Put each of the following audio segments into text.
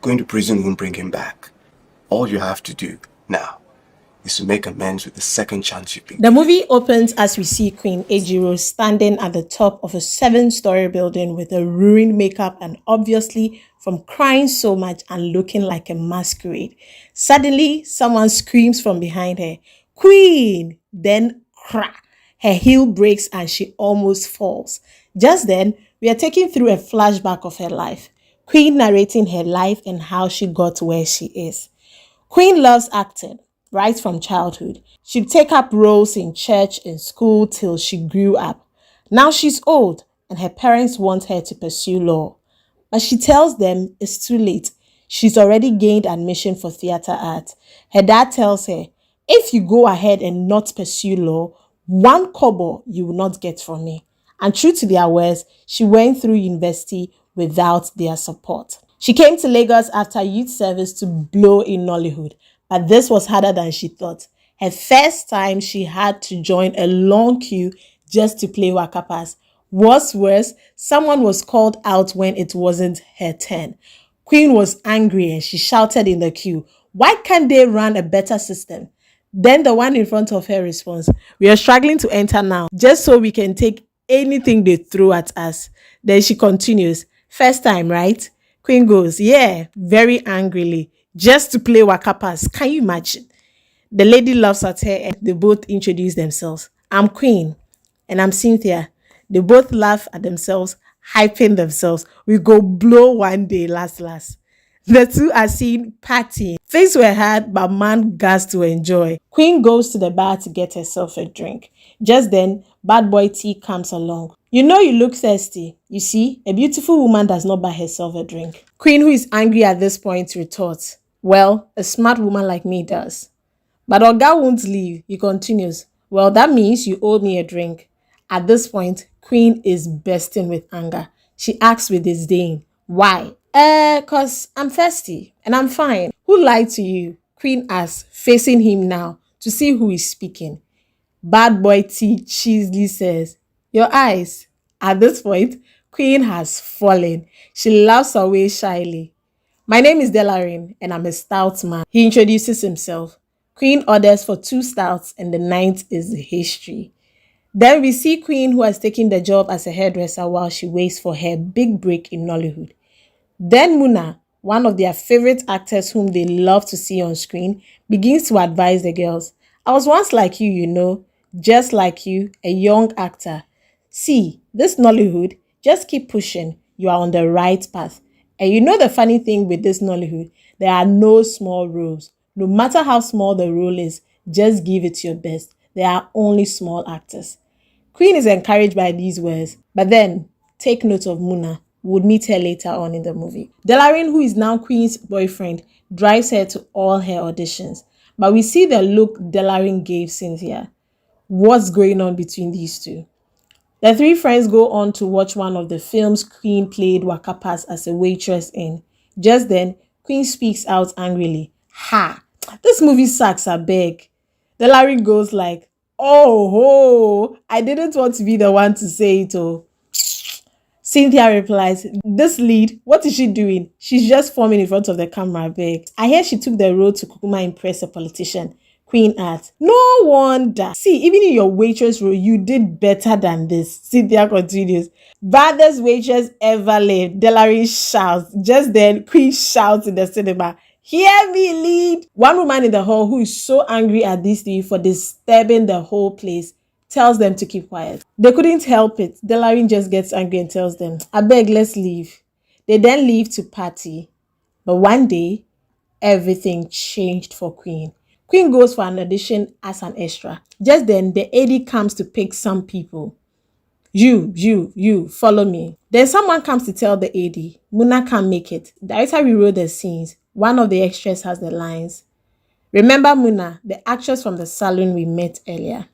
Going to prison won't bring him back. All you have to do now is to make amends with the second chance you've been The given. movie opens as we see Queen Ejiro standing at the top of a 7-story building with a ruined makeup and obviously from crying so much and looking like a masquerade. Suddenly, someone screams from behind her, "Queen!" Then, crack! Her heel breaks and she almost falls. Just then, we are taken through a flashback of her life. Queen narrating her life and how she got where she is. Queen loves acting right from childhood. She'd take up roles in church and school till she grew up. Now she's old and her parents want her to pursue law. But she tells them it's too late. She's already gained admission for theater art. Her dad tells her, if you go ahead and not pursue law, 1 kobo you will not get from me. And true to their words, she went through university without their support. She came to Lagos after youth service to blow in Nollywood, but this was harder than she thought. Her first time, she had to join a long queue just to play Wakapas. What's worse, someone was called out when it wasn't her turn. Queen was angry and she shouted in the queue, "Why can't they run a better system?" Then the one in front of her responds, "We are struggling to enter now, just so we can take anything they throw at us." Then she continues, "First time, right?" Queen goes, "Yeah," very angrily, "just to play Wakapas. Can you imagine?" The lady laughs at her and they both introduce themselves. "I'm Queen." "And I'm Cynthia." They both laugh at themselves, hyping themselves. "We go blow one day, last. The two are seen partying. Things were hard, but man gas to enjoy. Queen goes to the bar to get herself a drink. Just then, bad boy T comes along. "You know you look thirsty. You see, a beautiful woman does not buy herself a drink." Queen, who is angry at this point, retorts, "Well, a smart woman like me does." But Oga won't leave. He continues, "Well, that means you owe me a drink." At this point, Queen is bursting with anger. She asks with disdain, "Why?" Cause I'm thirsty and I'm fine." "Who lied to you?" Queen asks, facing him now to see who is speaking. Bad boy T cheesily says, "Your eyes." At this point, Queen has fallen. She laughs away shyly. "My name is Delarin and I'm a stout man." He introduces himself. Queen orders for 2 stouts and the night is history. Then we see Queen, who has taken the job as a hairdresser while she waits for her big break in Nollywood. Then Muna, one of their favorite actors whom they love to see on screen, begins to advise the girls. "I was once like you, just like you, a young actor. See, this Nollywood, just keep pushing. You are on the right path. And you know the funny thing with this Nollywood, there are no small roles. No matter how small the role is, just give it your best. There are only small actors." Queen is encouraged by these words, but then take note of Muna. Would meet her later on in the movie. Delarin, who is now Queen's boyfriend, drives her to all her auditions. But we see the look Delarin gave Cynthia. What's going on between these two? The 3 friends go on to watch one of the films Queen played Wakapas as a waitress in. Just then, Queen speaks out angrily. "Ha! This movie sucks, I beg." Delarin goes like, "Oh, ho! I didn't want to be the one to say it, oh." Cynthia replies, "This lead, what is she doing? She's just forming in front of the camera, beg. I hear she took the road to Kukuma impress a politician." Queen adds, "No wonder. See, even in your waitress role, you did better than this." Cynthia continues, "Baddest waitress ever lived." Delarin shouts. Just then, Queen shouts in the cinema, "Hear me, lead." One woman in the hall, who is so angry at these 3 for disturbing the whole place, tells them to keep quiet. They couldn't help it. Delarin just gets angry and tells them, "I beg, let's leave." They then leave to party. But one day, everything changed for Queen. Queen goes for an audition as an extra. Just then, the AD comes to pick some people. You, follow me." Then someone comes to tell the AD, Muna can't make it. Director rewrote the scenes. One of the extras has the lines. "Remember Muna, the actress from the salon we met earlier?"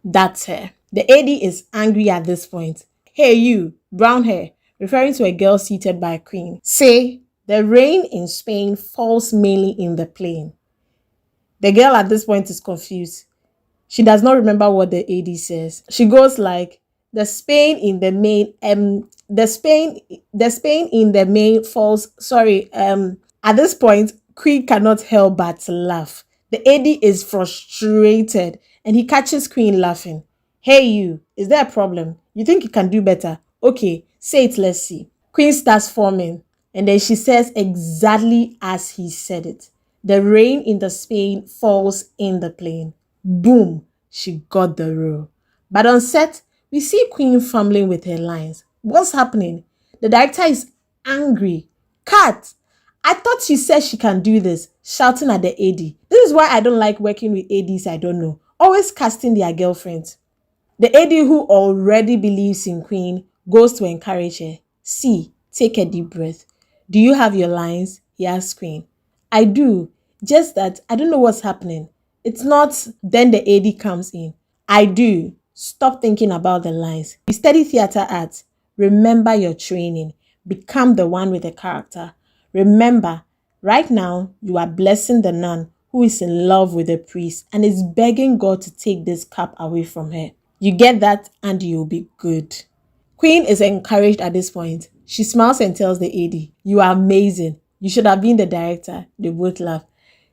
That's her. The AD is angry at this point. "Hey you, brown hair," referring to a girl seated by Queen. "Say, the rain in Spain falls mainly in the plain." The girl at this point is confused. She does not remember what the AD says. She goes like, the Spain in the main in the main falls, At this point, Queen cannot help but to laugh. The AD is frustrated and he catches Queen laughing. Hey you, is there a problem? You think you can do better? Okay, say it, let's see. Queen starts forming and then she says exactly as he said it. The rain in the Spain falls in the plane. Boom, she got the role. But on set, we see Queen fumbling with her lines. What's happening? The director is angry. Cut! I thought she said she can do this, shouting at the AD. This is why I don't like working with ADs I don't know. Always casting their girlfriends. The AD who already believes in Queen goes to encourage her. See, take a deep breath. Do you have your lines? He asks Queen. I do, just that I don't know what's happening. It's not. Then the AD comes in. I do. Stop thinking about the lines. You study theater arts. Remember your training. Become the one with the character. Remember, right now you are blessing the nun who is in love with the priest and is begging God to take this cup away from her. You get that and you'll be good. Queen is encouraged at this point. She smiles and tells the AD, you are amazing. You should have been the director. They both laugh.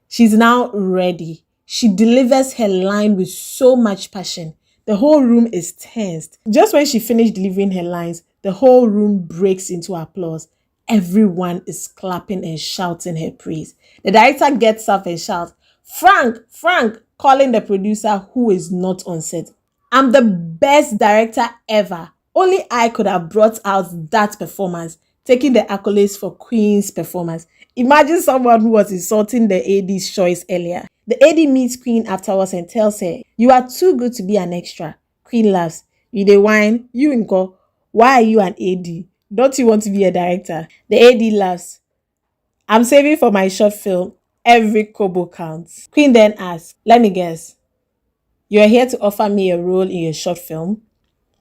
She's now ready. She delivers her line with so much passion. The whole room is tensed. Just when she finished delivering her lines, the whole room breaks into applause. Everyone is clapping and shouting her praise. The director gets up and shouts, Frank, Frank, calling the producer who is not on set. I'm the best director ever. Only I could have brought out that performance, taking the accolades for Queen's performance. Imagine someone who was insulting the AD's choice earlier. The AD meets Queen afterwards and tells her, you are too good to be an extra. Queen laughs. You dey whine? You inko. Why are you an AD? Don't you want to be a director? The AD laughs. I'm saving for my short film. Every kobo counts. Queen then asks, let me guess. You're here to offer me a role in your short film?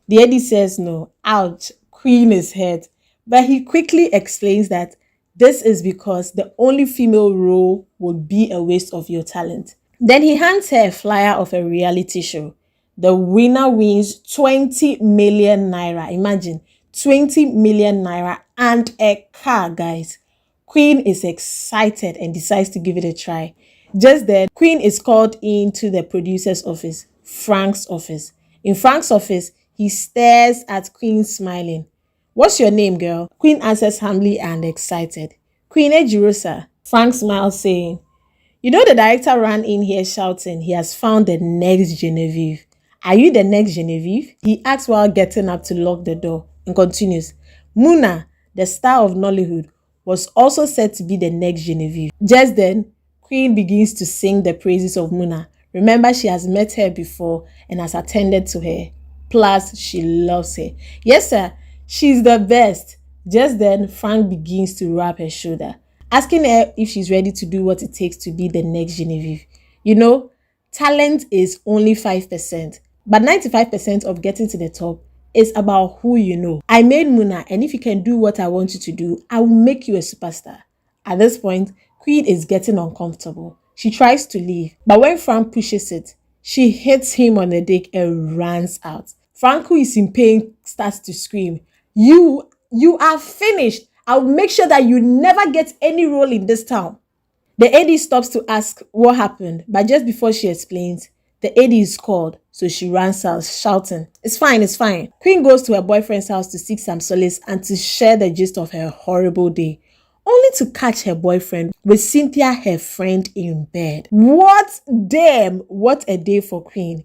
The AD says no. Ouch. Queen is hurt. But he quickly explains that this is because the only female role would be a waste of your talent. Then he hands her a flyer of a reality show. The winner wins 20 million naira. Imagine, 20 million naira and a car, guys. Queen is excited and decides to give it a try. Just then, Queen is called into the producer's office, Frank's office. In Frank's office, he stares at Queen smiling. What's your name, girl? Queen answers humbly and excited. Queen Ejirosa. Frank smiles saying, you know the director ran in here shouting he has found the next Genevieve. Are you the next Genevieve? He asks while getting up to lock the door and continues. Muna, the star of Nollywood, was also said to be the next Genevieve. Just then, Queen begins to sing the praises of Muna. Remember, she has met her before and has attended to her. Plus, she loves her. Yes, sir, she's the best. Just then, Frank begins to rub her shoulder, asking her if she's ready to do what it takes to be the next Genevieve. You know, talent is only 5%, but 95% of getting to the top is about who you know. I made Muna, and if you can do what I want you to do, I will make you a superstar. At this point, Queen is getting uncomfortable. She tries to leave, but when Frank pushes it, she hits him on the dick and runs out. Frank, who is in pain, starts to scream, You are finished. I'll make sure that you never get any role in this town. The AD stops to ask what happened, but just before she explains, the AD is called, so she runs out, shouting, It's fine, it's fine. Queen goes to her boyfriend's house to seek some solace and to share the gist of her horrible day, only to catch her boyfriend with Cynthia, her friend, in bed. What? Damn, what a day for Queen.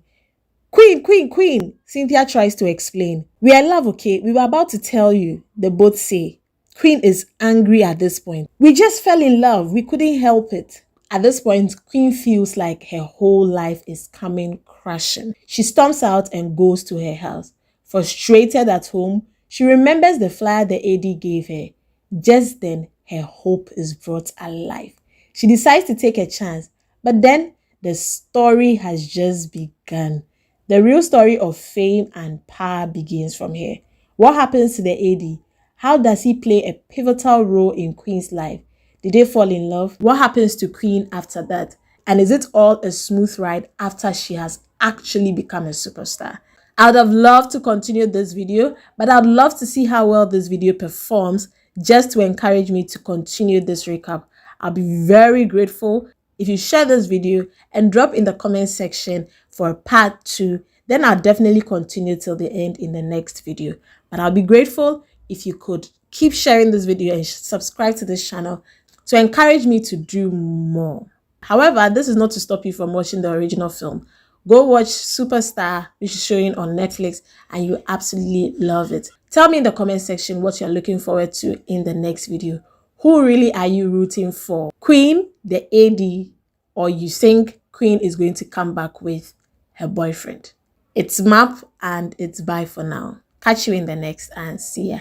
Queen, Cynthia tries to explain. We are in love, okay? We were about to tell you, they both say. Queen is angry at this point. We just fell in love. We couldn't help it. At this point, Queen feels like her whole life is coming crashing. She storms out and goes to her house. Frustrated at home, she remembers the flyer the AD gave her. Just then, her hope is brought alive. She decides to take a chance, but then the story has just begun. The real story of fame and power begins from here. What happens to the AD? How does he play a pivotal role in Queen's life? Did they fall in love? What happens to Queen after that? And is it all a smooth ride after she has actually become a superstar? I would have loved to continue this video, but I'd love to see how well this video performs just to encourage me to continue this recap. I'll be very grateful if you share this video and drop in the comment section for part 2. Then I'll definitely continue till the end in the next video. But I'll be grateful if you could keep sharing this video and subscribe to this channel to encourage me to do more. However, this is not to stop you from watching the original film. Go watch Superstar, which is showing on Netflix, and you absolutely love it. Tell me in the comment section what you're looking forward to in the next video. Who really are you rooting for? Queen, the AD, or you think Queen is going to come back with her boyfriend? It's map and it's bye for now. Catch you in the next and see ya.